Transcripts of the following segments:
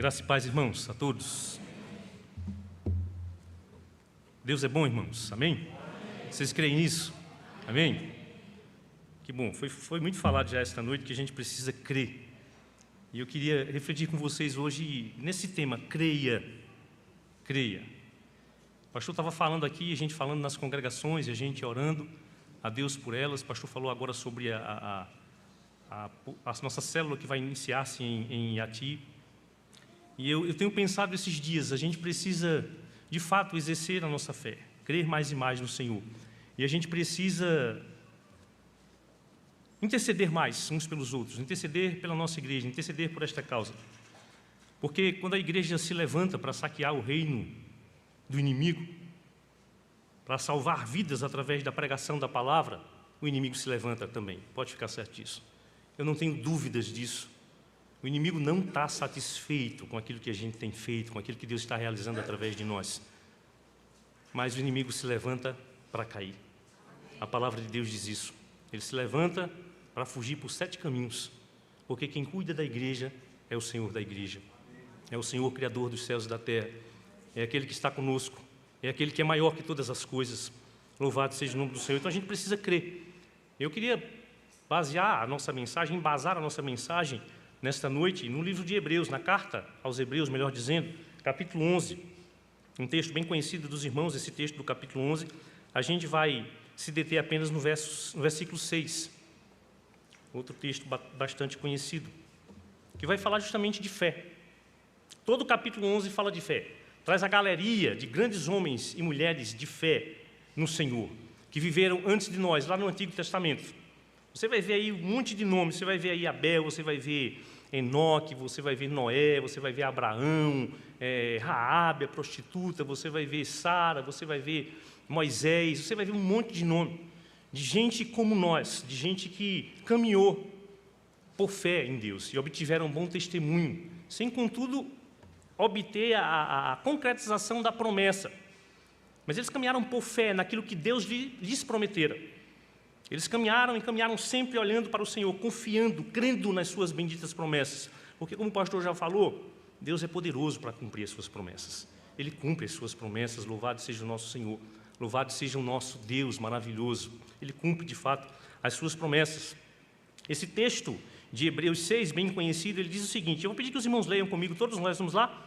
Graça e paz, irmãos, a todos. Deus é bom, irmãos, amém? Vocês creem nisso? Amém? Que bom, foi muito falado já esta noite que a gente precisa crer. E eu queria refletir com vocês hoje nesse tema, creia, creia. O pastor estava falando aqui, a gente falando nas congregações, a gente orando a Deus por elas. O pastor falou agora sobre a nossa célula que vai iniciar-se em Iati. E eu tenho pensado esses dias, a gente precisa, de fato, exercer a nossa fé, crer mais e mais no Senhor. E a gente precisa interceder mais uns pelos outros, interceder pela nossa igreja, interceder por esta causa. Porque quando a igreja se levanta para saquear o reino do inimigo, para salvar vidas através da pregação da palavra, o inimigo se levanta também, pode ficar certo disso. Eu não tenho dúvidas disso. O inimigo não está satisfeito com aquilo que a gente tem feito, com aquilo que Deus está realizando através de nós. Mas o inimigo se levanta para cair. A palavra de Deus diz isso. Ele se levanta para fugir por 7 caminhos, porque quem cuida da igreja é o Senhor da igreja. É o Senhor Criador dos céus e da terra. É aquele que está conosco. É aquele que é maior que todas as coisas. Louvado seja o nome do Senhor. Então a gente precisa crer. Eu queria basear a nossa mensagem, embasar a nossa mensagem nesta noite, no livro de Hebreus, na carta aos Hebreus, melhor dizendo, capítulo 11, um texto bem conhecido dos irmãos, esse texto do capítulo 11, a gente vai se deter apenas no versículo 6, outro texto bastante conhecido, que vai falar justamente de fé. Todo o capítulo 11 fala de fé, traz a galeria de grandes homens e mulheres de fé no Senhor, que viveram antes de nós, lá no Antigo Testamento. Você vai ver aí um monte de nomes, você vai ver aí Abel, você vai ver Enoque, você vai ver Noé, você vai ver Abraão, Raabe, a prostituta, você vai ver Sara, você vai ver Moisés, você vai ver um monte de nome, de gente como nós, de gente que caminhou por fé em Deus e obtiveram um bom testemunho, sem, contudo, obter a concretização da promessa. Mas eles caminharam por fé naquilo que Deus lhes prometera. Eles caminharam e caminharam sempre olhando para o Senhor, confiando, crendo nas suas benditas promessas. Porque, como o pastor já falou, Deus é poderoso para cumprir as suas promessas. Ele cumpre as suas promessas, louvado seja o nosso Senhor. Louvado seja o nosso Deus maravilhoso. Ele cumpre, de fato, as suas promessas. Esse texto de Hebreus 6, bem conhecido, ele diz o seguinte, eu vou pedir que os irmãos leiam comigo, todos nós vamos lá.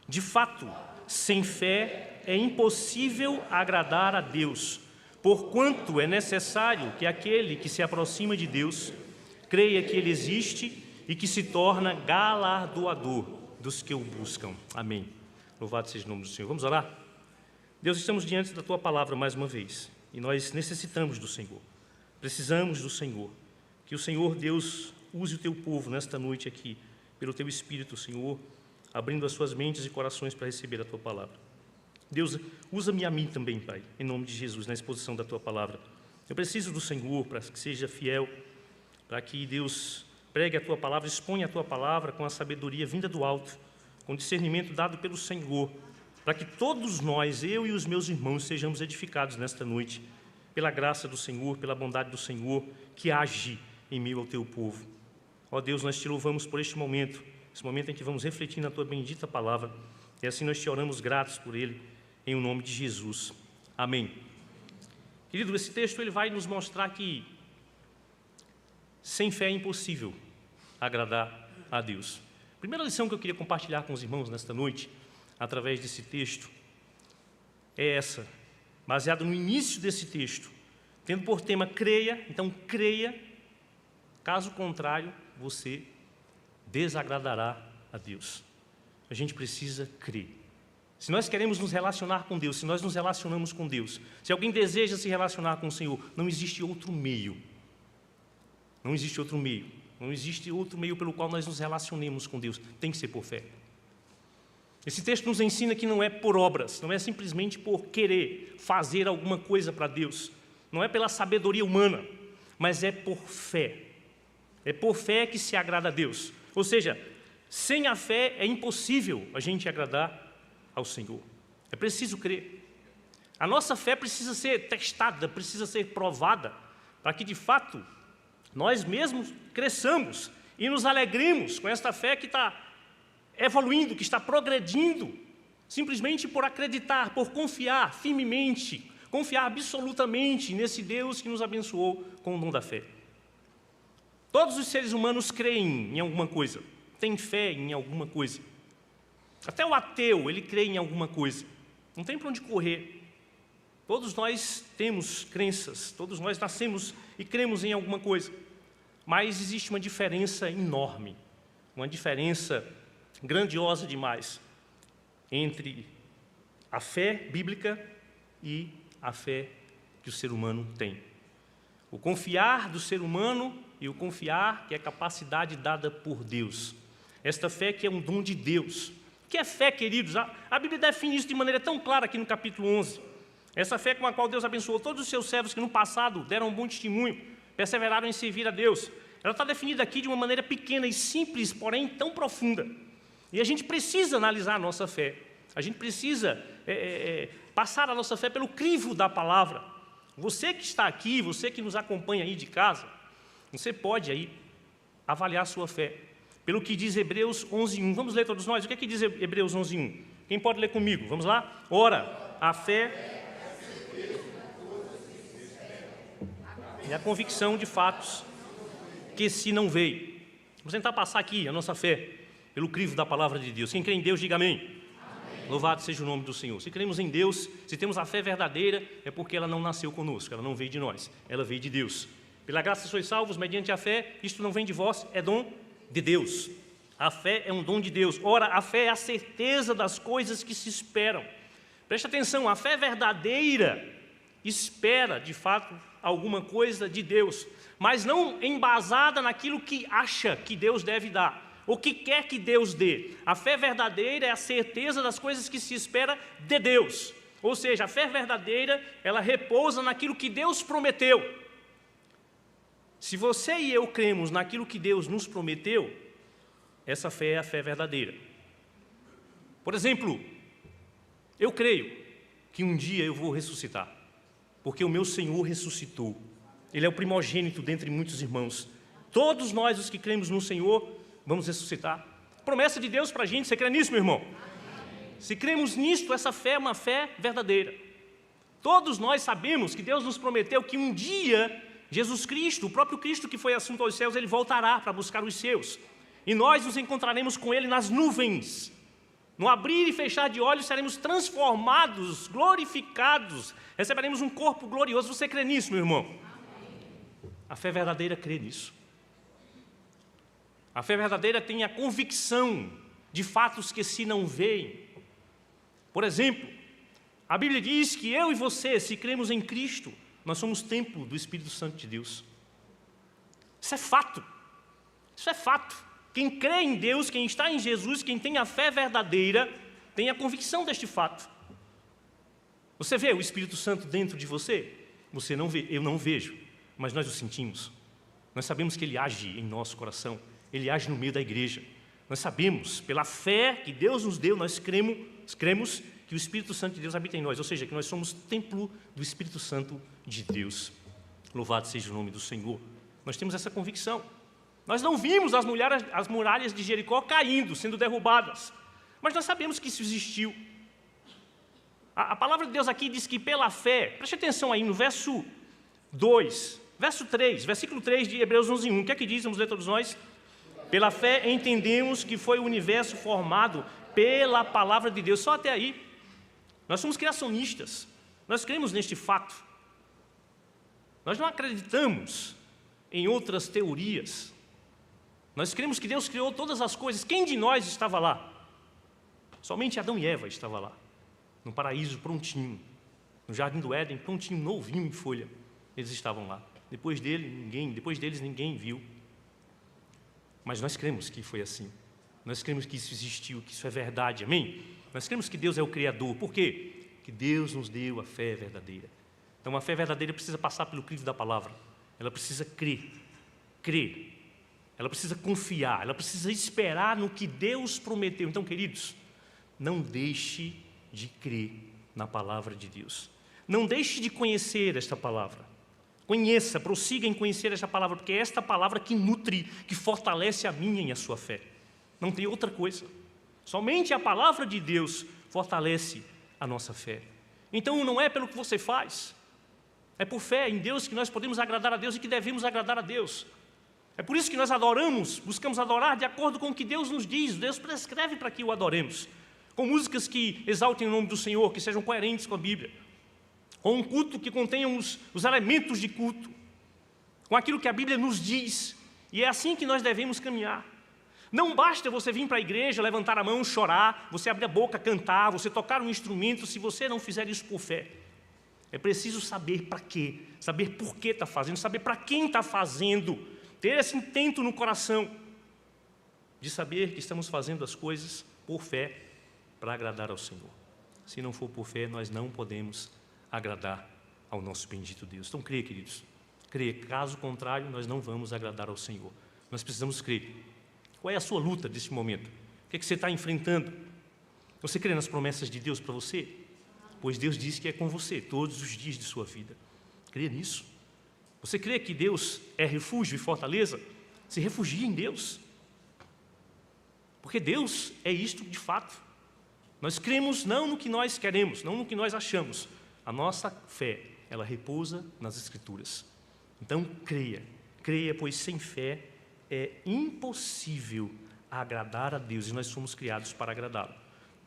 De fato, sem fé é impossível agradar a Deus, porquanto é necessário que aquele que se aproxima de Deus creia que Ele existe e que se torna galardoador dos que o buscam. Amém. Louvado seja o nome do Senhor. Vamos orar? Deus, estamos diante da Tua palavra mais uma vez e nós necessitamos do Senhor. Precisamos do Senhor. Que o Senhor, Deus, use o Teu povo nesta noite aqui, pelo Teu Espírito, Senhor, abrindo as suas mentes e corações para receber a Tua palavra. Deus, usa-me a mim também, Pai, em nome de Jesus, na exposição da Tua palavra. Eu preciso do Senhor para que seja fiel, para que Deus pregue a Tua palavra, exponha a Tua palavra com a sabedoria vinda do alto, com discernimento dado pelo Senhor, para que todos nós, eu e os meus irmãos, sejamos edificados nesta noite, pela graça do Senhor, pela bondade do Senhor, que age em meio ao Teu povo. Ó Deus, nós Te louvamos por este momento, esse momento em que vamos refletir na Tua bendita palavra, e assim nós Te oramos gratos por Ele, em o nome de Jesus. Amém. Querido, esse texto ele vai nos mostrar que sem fé é impossível agradar a Deus. A primeira lição que eu queria compartilhar com os irmãos nesta noite, através desse texto, é essa, baseada no início desse texto, tendo por tema creia, então creia, caso contrário, você desagradará a Deus. A gente precisa crer. Se nós queremos nos relacionar com Deus, se nós nos relacionamos com Deus, se alguém deseja se relacionar com o Senhor, não existe outro meio. Não existe outro meio. Não existe outro meio pelo qual nós nos relacionemos com Deus. Tem que ser por fé. Esse texto nos ensina que não é por obras, não é simplesmente por querer fazer alguma coisa para Deus. Não é pela sabedoria humana, mas é por fé. É por fé que se agrada a Deus. Ou seja, sem a fé é impossível a gente agradar ao Senhor. É preciso crer. A nossa fé precisa ser testada, precisa ser provada, para que de fato nós mesmos cresçamos e nos alegremos com esta fé que está evoluindo, que está progredindo, simplesmente por acreditar, por confiar firmemente, confiar absolutamente nesse Deus que nos abençoou com o dom da fé. Todos os seres humanos creem em alguma coisa, têm fé em alguma coisa. Até o ateu, ele crê em alguma coisa. Não tem para onde correr. Todos nós temos crenças, todos nós nascemos e cremos em alguma coisa. Mas existe uma diferença enorme, uma diferença grandiosa demais entre a fé bíblica e a fé que o ser humano tem. O confiar do ser humano e o confiar que é a capacidade dada por Deus. Esta fé que é um dom de Deus. O que é fé, queridos? A Bíblia define isso de maneira tão clara aqui no capítulo 11. Essa fé com a qual Deus abençoou todos os seus servos que no passado deram um bom testemunho, perseveraram em servir a Deus. Ela está definida aqui de uma maneira pequena e simples, porém tão profunda. E a gente precisa analisar a nossa fé. A gente precisa passar a nossa fé pelo crivo da palavra. Você que está aqui, você que nos acompanha aí de casa, você pode aí avaliar a sua fé. Pelo que diz Hebreus 11:1. Vamos ler todos nós? O que é que diz Hebreus 11:1? Quem pode ler comigo? Vamos lá? Ora, a fé é a convicção de fatos que se não veem. Vamos tentar passar aqui a nossa fé pelo crivo da palavra de Deus. Quem crê em Deus, diga amém. Amém. Louvado seja o nome do Senhor. Se cremos em Deus, se temos a fé verdadeira, é porque ela não nasceu conosco, ela não veio de nós, ela veio de Deus. Pela graça sois salvos mediante a fé, isto não vem de vós, é dom de Deus. A fé é um dom de Deus. Ora, a fé é a certeza das coisas que se esperam. Preste atenção, a fé verdadeira espera, de fato, alguma coisa de Deus, mas não embasada naquilo que acha que Deus deve dar, ou que quer que Deus dê. A fé verdadeira é a certeza das coisas que se espera de Deus. Ou seja, a fé verdadeira, ela repousa naquilo que Deus prometeu. Se você e eu cremos naquilo que Deus nos prometeu, essa fé é a fé verdadeira. Por exemplo, eu creio que um dia eu vou ressuscitar, porque o meu Senhor ressuscitou. Ele é o primogênito dentre muitos irmãos. Todos nós, os que cremos no Senhor, vamos ressuscitar. Promessa de Deus para a gente, você crê nisso, meu irmão? Amém. Se cremos nisto, essa fé é uma fé verdadeira. Todos nós sabemos que Deus nos prometeu que um dia Jesus Cristo, o próprio Cristo que foi assunto aos céus, Ele voltará para buscar os seus. E nós nos encontraremos com Ele nas nuvens. No abrir e fechar de olhos, seremos transformados, glorificados, receberemos um corpo glorioso. Você crê nisso, meu irmão? A fé verdadeira crê nisso. A fé verdadeira tem a convicção de fatos que se não veem. Por exemplo, a Bíblia diz que eu e você, se cremos em Cristo, nós somos templo do Espírito Santo de Deus. Isso é fato. Isso é fato. Quem crê em Deus, quem está em Jesus, quem tem a fé verdadeira, tem a convicção deste fato. Você vê o Espírito Santo dentro de você? Você não vê, eu não vejo, mas nós o sentimos. Nós sabemos que Ele age em nosso coração, Ele age no meio da igreja. Nós sabemos, pela fé que Deus nos deu, nós cremos que o Espírito Santo de Deus habita em nós, ou seja, que nós somos templo do Espírito Santo de Deus. Louvado seja o nome do Senhor. Nós temos essa convicção. Nós não vimos as muralhas de Jericó caindo, sendo derrubadas, mas nós sabemos que isso existiu. A palavra de Deus aqui diz que pela fé, preste atenção aí no verso 2, verso 3, versículo 3 de Hebreus 11:1, o que é que diz? Vamos ler todos nós. Pela fé entendemos que foi o universo formado pela palavra de Deus. Só até aí. Nós somos criacionistas, nós cremos neste fato. Nós não acreditamos em outras teorias. Nós cremos que Deus criou todas as coisas. Quem de nós estava lá? Somente Adão e Eva estavam lá, no paraíso prontinho, no jardim do Éden, prontinho, novinho em folha. Eles estavam lá. Depois deles ninguém viu. Mas nós cremos que foi assim. Nós cremos que isso existiu, que isso é verdade, amém? Nós cremos que Deus é o Criador. Por quê? Que Deus nos deu a fé verdadeira. Então a fé verdadeira precisa passar pelo crivo da palavra. Ela precisa crer. Ela precisa confiar, ela precisa esperar no que Deus prometeu. Então, queridos, não deixe de crer na palavra de Deus. Não deixe de conhecer esta palavra. Conheça, prossiga em conhecer esta palavra, porque é esta palavra que nutre, que fortalece a minha e a sua fé. Não tem outra coisa. Somente a palavra de Deus fortalece a nossa fé. Então não é pelo que você faz, é por fé em Deus que nós podemos agradar a Deus e que devemos agradar a Deus. É por isso que nós adoramos, buscamos adorar de acordo com o que Deus nos diz. Deus prescreve para que o adoremos, com músicas que exaltem o nome do Senhor, que sejam coerentes com a Bíblia, com um culto que contenha os elementos de culto, com aquilo que a Bíblia nos diz. E é assim que nós devemos caminhar. Não basta você vir para a igreja, levantar a mão, chorar, você abrir a boca, cantar, você tocar um instrumento, se você não fizer isso por fé. É preciso saber para quê, saber por que está fazendo, saber para quem está fazendo, ter esse intento no coração de saber que estamos fazendo as coisas por fé para agradar ao Senhor. Se não for por fé, nós não podemos agradar ao nosso bendito Deus. Então, creia, queridos, creia. Caso contrário, nós não vamos agradar ao Senhor. Nós precisamos crer. Qual é a sua luta desse momento? O que você está enfrentando? Você crê nas promessas de Deus para você? Pois Deus diz que é com você todos os dias de sua vida. Crê nisso. Você crê que Deus é refúgio e fortaleza? Se refugie em Deus. Porque Deus é isto de fato. Nós cremos não no que nós queremos, não no que nós achamos. A nossa fé, ela repousa nas Escrituras. Então, creia. Creia, pois sem fé é impossível agradar a Deus. E nós fomos criados para agradá-lo.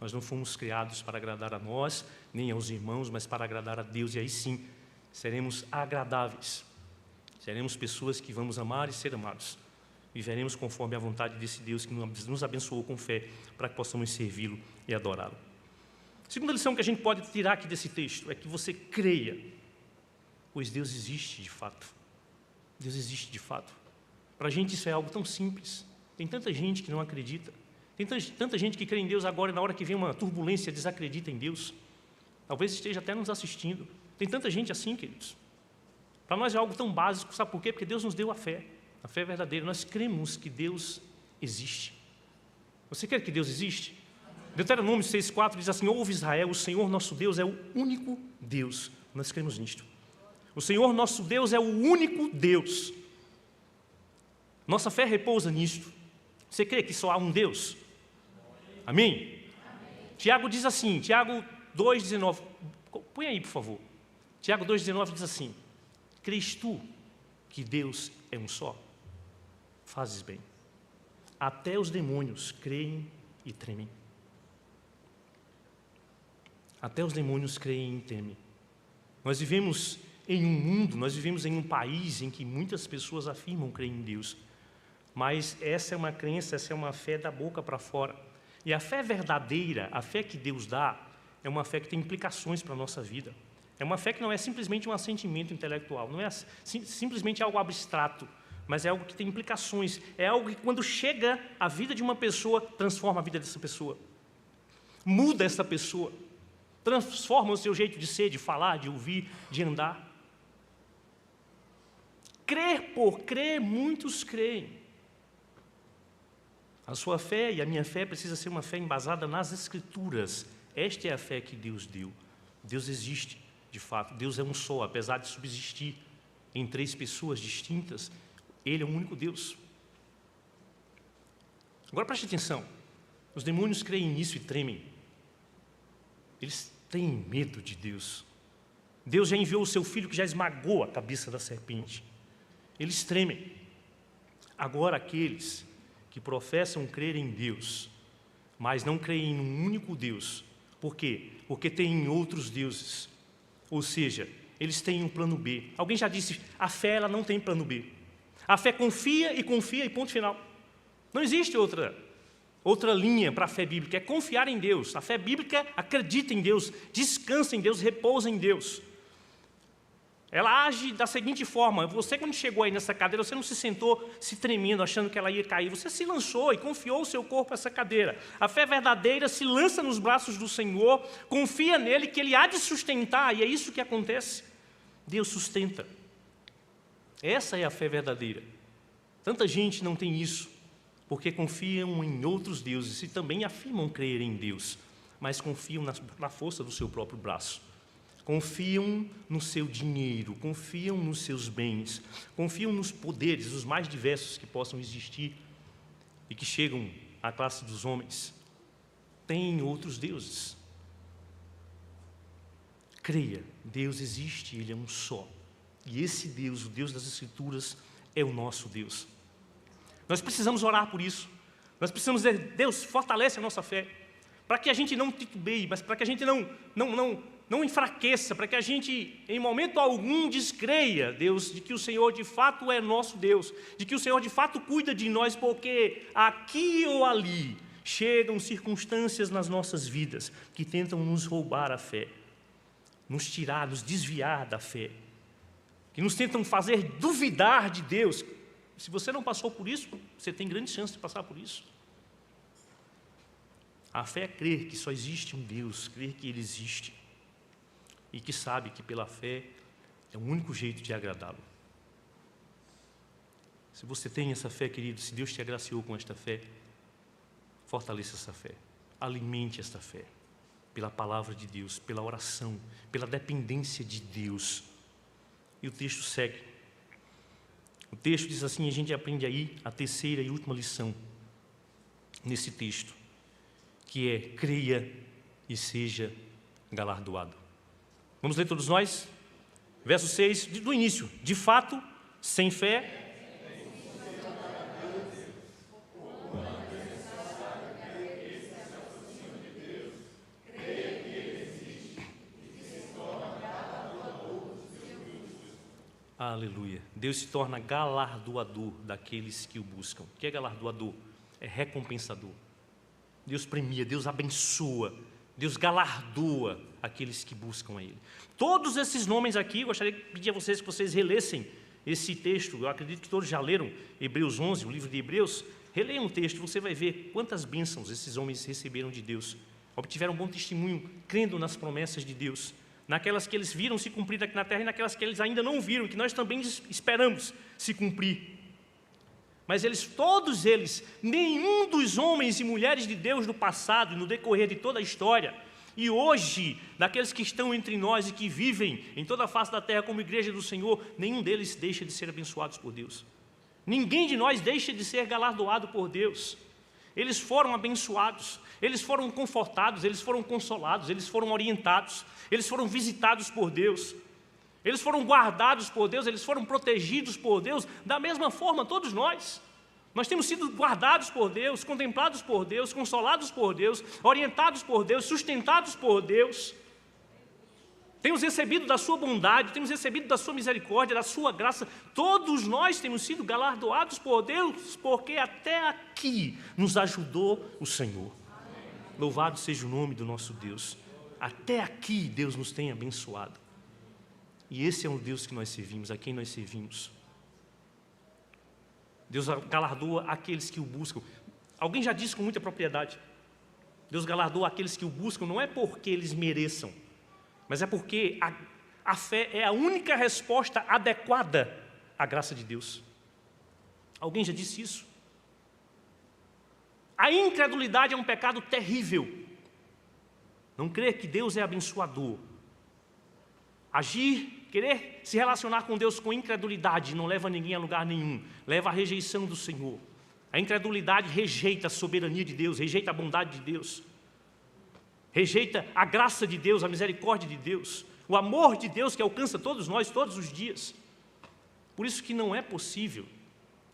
Nós não fomos criados para agradar a nós, nem aos irmãos, mas para agradar a Deus. E aí sim, seremos agradáveis. Seremos pessoas que vamos amar e ser amados. Viveremos conforme a vontade desse Deus que nos abençoou com fé, para que possamos servi-lo e adorá-lo. A segunda lição que a gente pode tirar aqui desse texto é que você creia, pois Deus existe de fato. Deus existe de fato. Para a gente isso é algo tão simples. Tem tanta gente que não acredita. Tem tanta gente que crê em Deus agora e na hora que vem uma turbulência desacredita em Deus. Talvez esteja até nos assistindo. Tem tanta gente assim, queridos. Para nós é algo tão básico, sabe por quê? Porque Deus nos deu a fé verdadeira. Nós cremos que Deus existe. Você crê que Deus existe? Deuteronômio 6,4 diz assim: ouve Israel, o Senhor nosso Deus é o único Deus. Nós cremos nisto. O Senhor nosso Deus é o único Deus. Nossa fé repousa nisto. Você crê que só há um Deus? Amém? Amém. Tiago diz assim, Tiago 2,19, põe aí por favor. Tiago 2,19 diz assim: crês tu que Deus é um só? Fazes bem. Até os demônios creem e tremem. Até os demônios creem e temem. Nós vivemos em um mundo, nós vivemos em um país em que muitas pessoas afirmam crer em Deus. Mas essa é uma crença, essa é uma fé da boca para fora. E a fé verdadeira, a fé que Deus dá, é uma fé que tem implicações para a nossa vida. É uma fé que não é simplesmente um assentimento intelectual, não é simplesmente algo abstrato, mas é algo que tem implicações. É algo que, quando chega à vida de uma pessoa, transforma a vida dessa pessoa. Muda essa pessoa. Transforma o seu jeito de ser, de falar, de ouvir, de andar. Crer por crer, muitos creem. A sua fé e a minha fé precisa ser uma fé embasada nas Escrituras. Esta é a fé que Deus deu. Deus existe, de fato. Deus é um só, apesar de subsistir em três pessoas distintas. Ele é o único Deus. Agora preste atenção. Os demônios creem nisso e tremem. Eles têm medo de Deus. Deus já enviou o seu Filho que já esmagou a cabeça da serpente. Eles tremem. Agora aqueles que professam crer em Deus, mas não creem em um único Deus. Por quê? Porque têm outros deuses. Ou seja, eles têm um plano B. Alguém já disse, a fé ela não tem plano B. A fé confia e ponto final. Não existe outra linha para a fé bíblica, é confiar em Deus. A fé bíblica acredita em Deus, descansa em Deus, repousa em Deus. Ela age da seguinte forma: você, quando chegou aí nessa cadeira, você não se sentou se tremendo, achando que ela ia cair. Você se lançou e confiou o seu corpo a essa cadeira. A fé verdadeira se lança nos braços do Senhor, confia nele que ele há de sustentar, e é isso que acontece. Deus sustenta. Essa é a fé verdadeira. Tanta gente não tem isso, porque confiam em outros deuses e também afirmam crer em Deus, mas confiam na força do seu próprio braço. Confiam no seu dinheiro, confiam nos seus bens, confiam nos poderes, os mais diversos que possam existir e que chegam à classe dos homens. tem outros deuses. Creia, Deus existe, Ele é um só. E esse Deus, o Deus das Escrituras, é o nosso Deus. Nós precisamos orar por isso. Nós precisamos dizer, Deus, fortalece a nossa fé, para que a gente não titubeie, mas para que a gente não enfraqueça, para que a gente, em momento algum, descreia, Deus, de que o Senhor de fato é nosso Deus, de que o Senhor de fato cuida de nós, porque aqui ou ali chegam circunstâncias nas nossas vidas que tentam nos roubar a fé, nos tirar, nos desviar da fé, que nos tentam fazer duvidar de Deus. Se você não passou por isso, você tem grande chance de passar por isso. A fé é crer que só existe um Deus, crer que Ele existe, e que sabe que pela fé é o único jeito de agradá-lo. Se você tem essa fé, querido, se Deus te agraciou com esta fé, fortaleça essa fé, alimente esta fé, pela palavra de Deus, pela oração, pela dependência de Deus. E o texto segue. O texto diz assim, a gente aprende aí a terceira e última lição nesse texto, que é, creia e seja galardoado. Vamos ler todos nós? Verso 6, do início. De fato, sem fé, aleluia. Deus se torna galardoador daqueles que o buscam. O que é galardoador? É recompensador. Deus premia, Deus abençoa, Deus galardoa aqueles que buscam a Ele. Todos esses nomes aqui, eu gostaria de pedir a vocês que vocês relessem esse texto. Eu acredito que todos já leram Hebreus 11, o livro de Hebreus. Releiam o texto, você vai ver quantas bênçãos esses homens receberam de Deus. Obtiveram um bom testemunho, crendo nas promessas de Deus, naquelas que eles viram se cumprir aqui na terra e naquelas que eles ainda não viram, que nós também esperamos se cumprir. Mas todos eles, nenhum dos homens e mulheres de Deus do passado, no decorrer de toda a história, e hoje, daqueles que estão entre nós e que vivem em toda a face da terra como igreja do Senhor, nenhum deles deixa de ser abençoados por Deus. Ninguém de nós deixa de ser galardoado por Deus. Eles foram abençoados, eles foram confortados, eles foram consolados, eles foram orientados, eles foram visitados por Deus, eles foram guardados por Deus, eles foram protegidos por Deus. Da mesma forma, todos nós temos sido guardados por Deus, contemplados por Deus, consolados por Deus, orientados por Deus, sustentados por Deus. Temos recebido da sua bondade, temos recebido da sua misericórdia, da sua graça. Todos nós temos sido galardoados por Deus, porque até aqui nos ajudou o Senhor. Louvado seja o nome do nosso Deus. Até aqui Deus nos tem abençoado. E esse é o Deus que nós servimos, a quem nós servimos. Deus galardoa aqueles que o buscam. Alguém já disse com muita propriedade, Deus galardoa aqueles que o buscam, não é porque eles mereçam, mas é porque a fé é a única resposta adequada à graça de Deus. Alguém já disse isso? A incredulidade é um pecado terrível. Não crer que Deus é abençoador. Agir, querer se relacionar com Deus com incredulidade não leva ninguém a lugar nenhum, leva à rejeição do Senhor. A incredulidade rejeita a soberania de Deus, rejeita a bondade de Deus, rejeita a graça de Deus, a misericórdia de Deus, o amor de Deus que alcança todos nós, todos os dias. Por isso que não é possível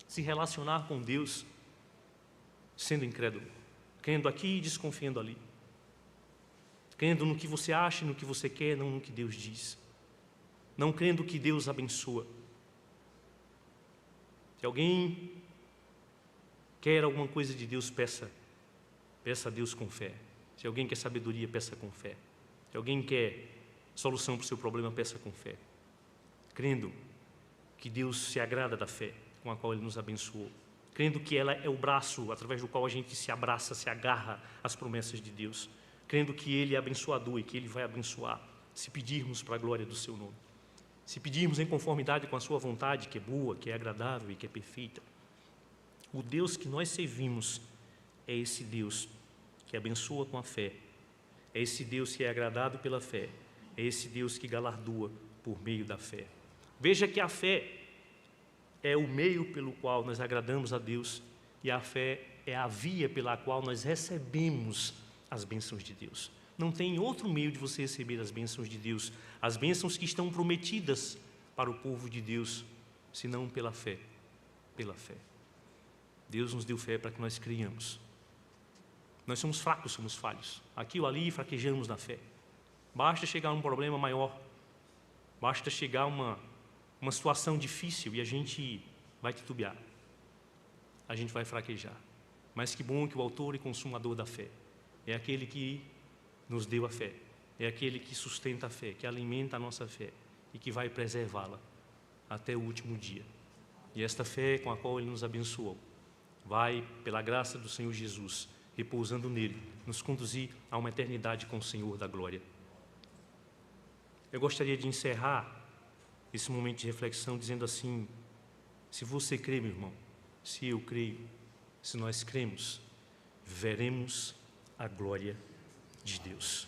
se relacionar com Deus sendo incrédulo, crendo aqui e desconfiando ali, crendo no que você acha e no que você quer, não no que Deus diz, não crendo que Deus abençoa. Se alguém quer alguma coisa de Deus, peça a Deus com fé. Se alguém quer sabedoria, peça com fé. Se alguém quer solução para o seu problema, peça com fé, crendo que Deus se agrada da fé com a qual Ele nos abençoou, crendo que ela é o braço através do qual a gente se abraça, se agarra às promessas de Deus, crendo que Ele é abençoador e que Ele vai abençoar, se pedirmos para a glória do Seu nome, se pedirmos em conformidade com a Sua vontade, que é boa, que é agradável e que é perfeita. O Deus que nós servimos é esse Deus que abençoa com a fé, é esse Deus que é agradado pela fé, é esse Deus que galardoa por meio da fé. Veja que a fé é o meio pelo qual nós agradamos a Deus e a fé é a via pela qual nós recebemos as bênçãos de Deus. Não tem outro meio de você receber as bênçãos de Deus, as bênçãos que estão prometidas para o povo de Deus, senão pela fé. Pela fé. Deus nos deu fé para que nós creiamos. Nós somos fracos, somos falhos. Aqui ou ali fraquejamos na fé. Basta chegar a um problema maior, basta chegar a uma situação difícil e a gente vai titubear. A gente vai fraquejar. Mas que bom que o autor e consumador da fé é aquele que nos deu a fé, é aquele que sustenta a fé, que alimenta a nossa fé e que vai preservá-la até o último dia. E esta fé com a qual Ele nos abençoou vai, pela graça do Senhor Jesus, repousando nele, nos conduzir a uma eternidade com o Senhor da glória. Eu gostaria de encerrar esse momento de reflexão dizendo assim: se você crê, meu irmão, se eu creio, se nós cremos, veremos a glória de Deus.